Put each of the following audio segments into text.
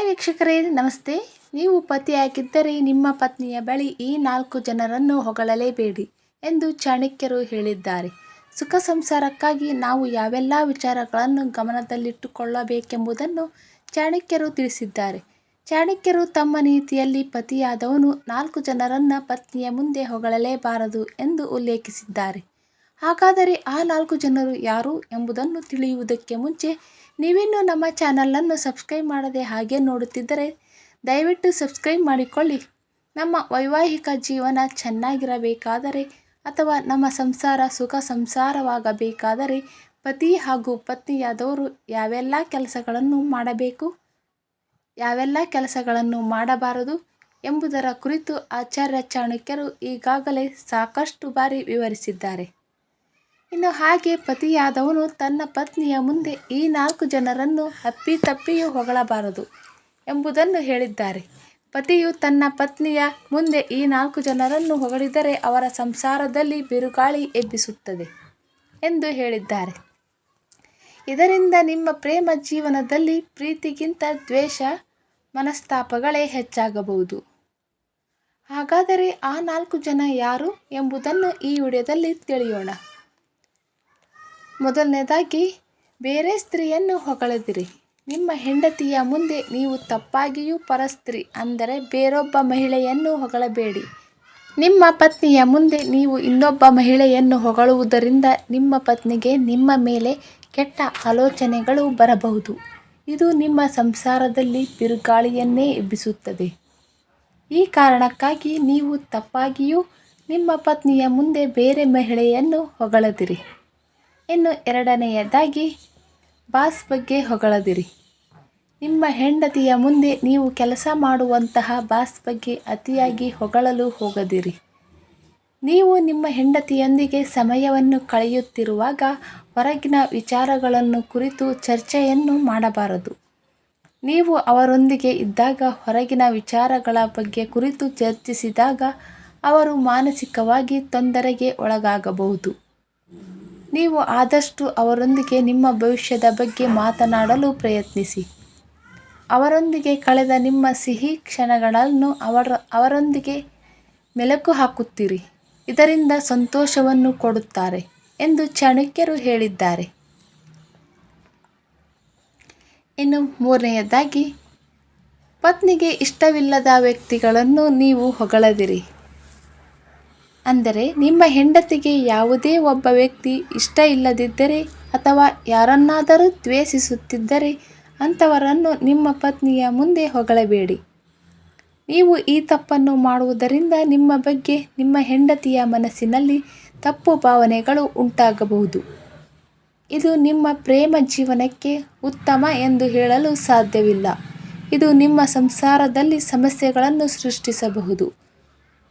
Hi ವೀಕ್ಷಕರೇ, ನಮಸ್ತೆ. ನೀವು ಪತಿಯಾಗಿದ್ದರೆ ನಿಮ್ಮ ಪತ್ನಿಯ ಬಳಿ ಈ 4 ಜನರನ್ನು ಹೊಗಳಲೇಬೇಡಿ ಎಂದು ಚಾಣಕ್ಯರು ಹೇಳಿದ್ದಾರೆ. ಸುಖ ಸಂಸಾರಕ್ಕಾಗಿ ನಾವು ಯಾವೆಲ್ಲ ವಿಚಾರಗಳನ್ನು ಗಮನದಲ್ಲಿಟ್ಟುಕೊಳ್ಳಬೇಕೆಂಬುದನ್ನು ಚಾಣಕ್ಯರು ತಿಳಿಸಿದ್ದಾರೆ. ಚಾಣಕ್ಯರು ತಮ್ಮ ನೀತಿಯಲ್ಲಿ ಪತಿಯಾದವನು 4 ಜನರನ್ನು ಪತ್ನಿಯ ಮುಂದೆ ಹೊಗಳಲೇಬಾರದು ಎಂದು ಉಲ್ಲೇಖಿಸಿದ್ದಾರೆ. ಹಾಗಾದರೆ ಆ 4 ಜನರು ಯಾರು ಎಂಬುದನ್ನು ತಿಳಿಯುವುದಕ್ಕೆ ಮುಂಚೆ ನೀವಿನ್ನೂ ನಮ್ಮ ಚಾನಲನ್ನು ಸಬ್ಸ್ಕ್ರೈಬ್ ಮಾಡದೆ ಹಾಗೆ ನೋಡುತ್ತಿದ್ದರೆ ದಯವಿಟ್ಟು ಸಬ್ಸ್ಕ್ರೈಬ್ ಮಾಡಿಕೊಳ್ಳಿ. ನಮ್ಮ ವೈವಾಹಿಕ ಜೀವನ ಚೆನ್ನಾಗಿರಬೇಕಾದರೆ ಅಥವಾ ನಮ್ಮ ಸಂಸಾರ ಸುಖ ಸಂಸಾರವಾಗಬೇಕಾದರೆ ಪತಿ ಹಾಗೂ ಪತ್ನಿಯಾದವರು ಯಾವೆಲ್ಲ ಕೆಲಸಗಳನ್ನು ಮಾಡಬೇಕು, ಯಾವೆಲ್ಲ ಕೆಲಸಗಳನ್ನು ಮಾಡಬಾರದು ಎಂಬುದರ ಕುರಿತು ಆಚಾರ್ಯ ಚಾಣಕ್ಯರು ಈಗಾಗಲೇ ಸಾಕಷ್ಟು ಬಾರಿ ವಿವರಿಸಿದ್ದಾರೆ. ಇನ್ನು ಹಾಗೆ ಪತಿಯಾದವನು ತನ್ನ ಪತ್ನಿಯ ಮುಂದೆ ಈ 4 ಜನರನ್ನು ಅಪ್ಪಿತಪ್ಪಿಯೂ ಹೊಗಳಬಾರದು ಎಂಬುದನ್ನು ಹೇಳಿದ್ದಾರೆ. ಪತಿಯು ತನ್ನ ಪತ್ನಿಯ ಮುಂದೆ ಈ 4 ಜನರನ್ನು ಹೊಗಳಿದರೆ ಅವರ ಸಂಸಾರದಲ್ಲಿ ಬಿರುಗಾಳಿ ಎಬ್ಬಿಸುತ್ತದೆ ಎಂದು ಹೇಳಿದ್ದಾರೆ. ಇದರಿಂದ ನಿಮ್ಮ ಪ್ರೇಮ ಜೀವನದಲ್ಲಿ ಪ್ರೀತಿಗಿಂತ ದ್ವೇಷ, ಮನಸ್ತಾಪಗಳೇ ಹೆಚ್ಚಾಗಬಹುದು. ಹಾಗಾದರೆ ಆ 4 ಜನ ಯಾರು ಎಂಬುದನ್ನು ಈ ವಿಡಿಯೋದಲ್ಲಿ ತಿಳಿಯೋಣ. ಮೊದಲನೇದಾಗಿ, ಬೇರೆ ಸ್ತ್ರೀಯನ್ನು ಹೊಗಳದಿರಿ. ನಿಮ್ಮ ಹೆಂಡತಿಯ ಮುಂದೆ ನೀವು ತಪ್ಪಾಗಿಯೂ ಪರಸ್ತ್ರೀ ಅಂದರೆ ಬೇರೊಬ್ಬ ಮಹಿಳೆಯನ್ನು ಹೊಗಳಬೇಡಿ. ನಿಮ್ಮ ಪತ್ನಿಯ ಮುಂದೆ ನೀವು ಇನ್ನೊಬ್ಬ ಮಹಿಳೆಯನ್ನು ಹೊಗಳುವುದರಿಂದ ನಿಮ್ಮ ಪತ್ನಿಗೆ ನಿಮ್ಮ ಮೇಲೆ ಕೆಟ್ಟ ಆಲೋಚನೆಗಳು ಬರಬಹುದು. ಇದು ನಿಮ್ಮ ಸಂಸಾರದಲ್ಲಿ ಬಿರುಗಾಳಿಯನ್ನೇ ಎಬ್ಬಿಸುತ್ತದೆ. ಈ ಕಾರಣಕ್ಕಾಗಿ ನೀವು ತಪ್ಪಾಗಿಯೂ ನಿಮ್ಮ ಪತ್ನಿಯ ಮುಂದೆ ಬೇರೆ ಮಹಿಳೆಯನ್ನು ಹೊಗಳದಿರಿ. ಇನ್ನು ಎರಡನೆಯದಾಗಿ, ಬಾಸ್ ಬಗ್ಗೆ ಹೊಗಳದಿರಿ. ನಿಮ್ಮ ಹೆಂಡತಿಯ ಮುಂದೆ ನೀವು ಕೆಲಸ ಮಾಡುವಂತಹ ಬಾಸ್ ಬಗ್ಗೆ ಅತಿಯಾಗಿ ಹೊಗಳಲು ಹೋಗದಿರಿ. ನೀವು ನಿಮ್ಮ ಹೆಂಡತಿಯೊಂದಿಗೆ ಸಮಯವನ್ನು ಕಳೆಯುತ್ತಿರುವಾಗ ಹೊರಗಿನ ವಿಚಾರಗಳನ್ನು ಕುರಿತು ಚರ್ಚೆಯನ್ನು ಮಾಡಬಾರದು. ನೀವು ಅವರೊಂದಿಗೆ ಇದ್ದಾಗ ಹೊರಗಿನ ವಿಚಾರಗಳ ಬಗ್ಗೆ ಕುರಿತು ಚರ್ಚಿಸಿದಾಗ ಅವರು ಮಾನಸಿಕವಾಗಿ ತೊಂದರೆಗೆ ಒಳಗಾಗಬಹುದು. ನೀವು ಆದಷ್ಟು ಅವರೊಂದಿಗೆ ನಿಮ್ಮ ಭವಿಷ್ಯದ ಬಗ್ಗೆ ಮಾತನಾಡಲು ಪ್ರಯತ್ನಿಸಿ. ಅವರೊಂದಿಗೆ ಕಳೆದ ನಿಮ್ಮ ಸಿಹಿ ಕ್ಷಣಗಳನ್ನು ಅವರೊಂದಿಗೆ ಮೆಲುಕು ಹಾಕುತ್ತೀರಿ. ಇದರಿಂದ ಸಂತೋಷವನ್ನು ಕೊಡುತ್ತಾರೆ ಎಂದು ಚಾಣಕ್ಯರು ಹೇಳಿದ್ದಾರೆ. ಇನ್ನು ಮೂರನೆಯದಾಗಿ, ಪತ್ನಿಗೆ ಇಷ್ಟವಿಲ್ಲದ ವ್ಯಕ್ತಿಗಳನ್ನು ನೀವು ಹೊಗಳದಿರಿ. ಅಂದರೆ ನಿಮ್ಮ ಹೆಂಡತಿಗೆ ಯಾವುದೇ ಒಬ್ಬ ವ್ಯಕ್ತಿ ಇಷ್ಟ ಇಲ್ಲದಿದ್ದರೆ ಅಥವಾ ಯಾರನ್ನಾದರೂ ದ್ವೇಷಿಸುತ್ತಿದ್ದರೆ ಅಂಥವರನ್ನು ನಿಮ್ಮ ಪತ್ನಿಯ ಮುಂದೆ ಹೊಗಳಬೇಡಿ. ನೀವು ಈ ತಪ್ಪನ್ನು ಮಾಡುವುದರಿಂದ ನಿಮ್ಮ ಬಗ್ಗೆ ನಿಮ್ಮ ಹೆಂಡತಿಯ ಮನಸ್ಸಿನಲ್ಲಿ ತಪ್ಪು ಭಾವನೆಗಳು ಉಂಟಾಗಬಹುದು. ಇದು ನಿಮ್ಮ ಪ್ರೇಮ ಜೀವನಕ್ಕೆ ಉತ್ತಮ ಎಂದು ಹೇಳಲು ಸಾಧ್ಯವಿಲ್ಲ. ಇದು ನಿಮ್ಮ ಸಂಸಾರದಲ್ಲಿ ಸಮಸ್ಯೆಗಳನ್ನು ಸೃಷ್ಟಿಸಬಹುದು.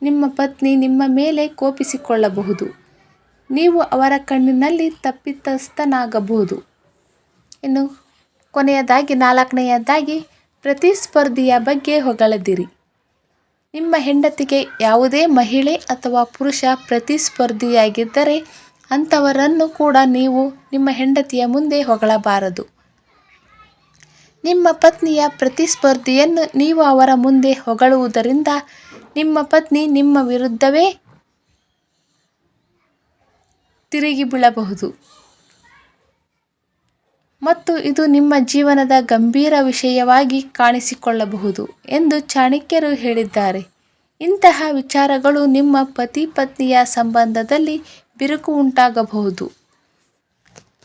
ನಿಮ್ಮ ಪತ್ನಿ ನಿಮ್ಮ ಮೇಲೆ ಕೋಪಿಸಿಕೊಳ್ಳಬಹುದು. ನೀವು ಅವರ ಕಣ್ಣಿನಲ್ಲಿ ತಪ್ಪಿತಸ್ಥನಾಗಬಹುದು. ಇನ್ನು ಕೊನೆಯದಾಗಿ, ನಾಲ್ಕನೆಯದಾಗಿ, ಪ್ರತಿಸ್ಪರ್ಧಿಯ ಬಗ್ಗೆ ಹೊಗಳದಿರಿ. ನಿಮ್ಮ ಹೆಂಡತಿಗೆ ಯಾವುದೇ ಮಹಿಳೆ ಅಥವಾ ಪುರುಷ ಪ್ರತಿಸ್ಪರ್ಧಿಯಾಗಿದ್ದರೆ ಅಂಥವರನ್ನು ಕೂಡ ನೀವು ನಿಮ್ಮ ಹೆಂಡತಿಯ ಮುಂದೆ ಹೊಗಳಬಾರದು. ನಿಮ್ಮ ಪತ್ನಿಯ ಪ್ರತಿಸ್ಪರ್ಧಿಯನ್ನು ನೀವು ಅವರ ಮುಂದೆ ಹೊಗಳುವುದರಿಂದ ನಿಮ್ಮ ಪತ್ನಿ ನಿಮ್ಮ ವಿರುದ್ಧವೇ ತಿರುಗಿ ಬೀಳಬಹುದು ಮತ್ತು ಇದು ನಿಮ್ಮ ಜೀವನದ ಗಂಭೀರ ವಿಷಯವಾಗಿ ಕಾಣಿಸಿಕೊಳ್ಳಬಹುದು ಎಂದು ಚಾಣಕ್ಯರು ಹೇಳಿದ್ದಾರೆ. ಇಂತಹ ವಿಚಾರಗಳು ನಿಮ್ಮ ಪತಿ ಪತ್ನಿಯ ಸಂಬಂಧದಲ್ಲಿ ಬಿರುಕು ಉಂಟಾಗಬಹುದು.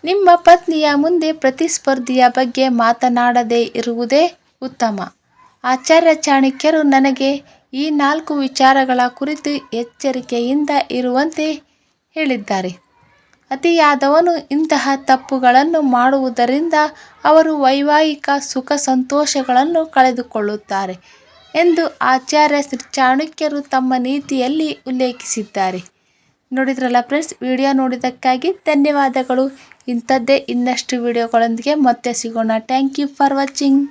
ನಿಮ್ಮ ಪತ್ನಿಯ ಮುಂದೆ ಪ್ರತಿಸ್ಪರ್ಧಿಯ ಬಗ್ಗೆ ಮಾತನಾಡದೇ ಇರುವುದೇ ಉತ್ತಮ. ಆಚಾರ್ಯ ಚಾಣಕ್ಯರು ನನಗೆ ಈ 4 ವಿಚಾರಗಳ ಕುರಿತು ಎಚ್ಚರಿಕೆಯಿಂದ ಇರುವಂತೆ ಹೇಳಿದ್ದಾರೆ. ಅತಿಯಾದವನು ಇಂತಹ ತಪ್ಪುಗಳನ್ನು ಮಾಡುವುದರಿಂದ ಅವರು ವೈವಾಹಿಕ ಸುಖ ಸಂತೋಷಗಳನ್ನು ಕಳೆದುಕೊಳ್ಳುತ್ತಾರೆ ಎಂದು ಆಚಾರ್ಯ ಶ್ರೀ ಚಾಣಕ್ಯರು ತಮ್ಮ ನೀತಿಯಲ್ಲಿ ಉಲ್ಲೇಖಿಸಿದ್ದಾರೆ. ನೋಡಿದ್ರಲ್ಲ ಫ್ರೆಂಡ್ಸ್, ವಿಡಿಯೋ ನೋಡಿದ್ದಕ್ಕಾಗಿ ಧನ್ಯವಾದಗಳು. ಇಂಥದ್ದೇ ಇನ್ನಷ್ಟು ವಿಡಿಯೋಗಳೊಂದಿಗೆ ಮತ್ತೆ ಸಿಗೋಣ. Thank you for watching.